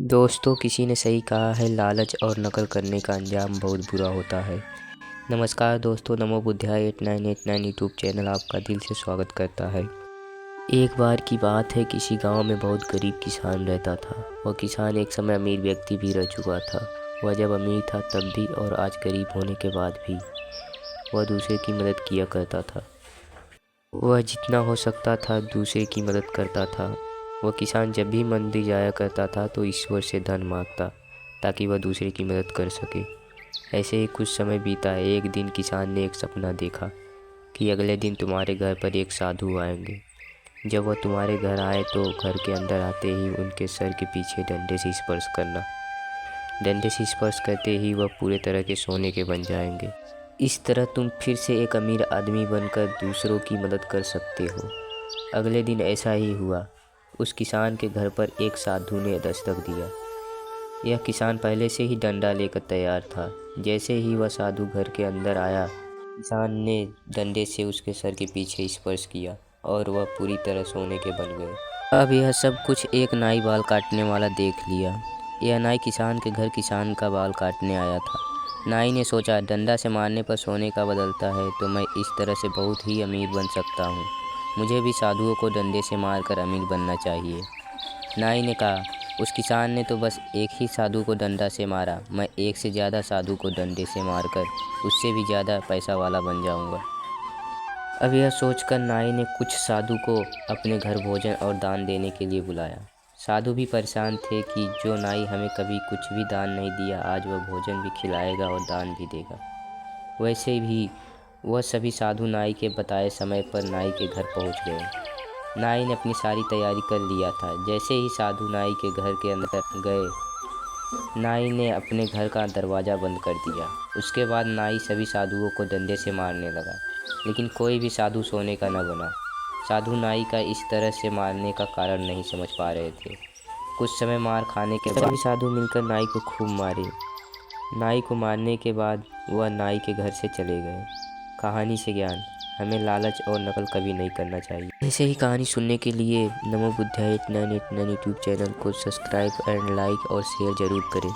दोस्तों, किसी ने सही कहा है, लालच और नकल करने का अंजाम बहुत बुरा होता है। नमस्कार दोस्तों, नमो बुद्धाय 8989 यूट्यूब चैनल आपका दिल से स्वागत करता है। एक बार की बात है, किसी गांव में बहुत गरीब किसान रहता था। वह किसान एक समय अमीर व्यक्ति भी रह चुका था। वह जब अमीर था तब भी और आज गरीब होने के बाद भी वह दूसरे की मदद किया करता था। वह जितना हो सकता था दूसरे की मदद करता था। वह किसान जब भी मंदिर जाया करता था तो ईश्वर से धन मांगता ताकि वह दूसरे की मदद कर सके। ऐसे ही कुछ समय बीता। एक दिन किसान ने एक सपना देखा कि अगले दिन तुम्हारे घर पर एक साधु आएंगे। जब वह तुम्हारे घर आए तो घर के अंदर आते ही उनके सर के पीछे डंडे से स्पर्श करना। डंडे से स्पर्श करते ही वह पूरे तरह के सोने के बन जाएंगे। इस तरह तुम फिर से एक अमीर आदमी बनकर दूसरों की मदद कर सकते हो। अगले दिन ऐसा ही हुआ। उस किसान के घर पर एक साधु ने दस्तक दिया। यह किसान पहले से ही डंडा लेकर तैयार था। जैसे ही वह साधु घर के अंदर आया, किसान ने डंडे से उसके सर के पीछे स्पर्श किया और वह पूरी तरह सोने के बन गए। अब यह सब कुछ एक नाई बाल काटने वाला देख लिया। यह नाई किसान के घर किसान का बाल काटने आया था। नाई ने सोचा, डंडा से मारने पर सोने का बदलता है तो मैं इस तरह से बहुत ही अमीर बन सकता हूँ। मुझे भी साधुओं को डंडे से मारकर अमीर बनना चाहिए। नाई ने कहा, उस किसान ने तो बस एक ही साधु को डंडा से मारा, मैं एक से ज़्यादा साधु को डंडे से मारकर उससे भी ज़्यादा पैसा वाला बन जाऊंगा। अब यह सोचकर नाई ने कुछ साधु को अपने घर भोजन और दान देने के लिए बुलाया। साधु भी परेशान थे कि जो नाई हमें कभी कुछ भी दान नहीं दिया, आज वह भोजन भी खिलाएगा और दान भी देगा। वैसे भी वह सभी साधु नाई के बताए समय पर नाई के घर पहुंच गए। नाई ने अपनी सारी तैयारी कर लिया था। जैसे ही साधु नाई के घर के अंदर गए, नाई ने अपने घर का दरवाज़ा बंद कर दिया। उसके बाद नाई सभी साधुओं को डंडे से मारने लगा, लेकिन कोई भी साधु सोने का न बना। साधु नाई का इस तरह से मारने का कारण नहीं समझ पा रहे थे। कुछ समय मार खाने के बाद सभी साधु मिलकर नाई को खूब मारे। नाई को मारने के बाद वह नाई के घर से चले गए। कहानी से ज्ञान, हमें लालच और नकल कभी नहीं करना चाहिए। ऐसे ही कहानी सुनने के लिए नमो बुद्धाय 8989 यूट्यूब चैनल को सब्सक्राइब एंड लाइक और शेयर ज़रूर करें।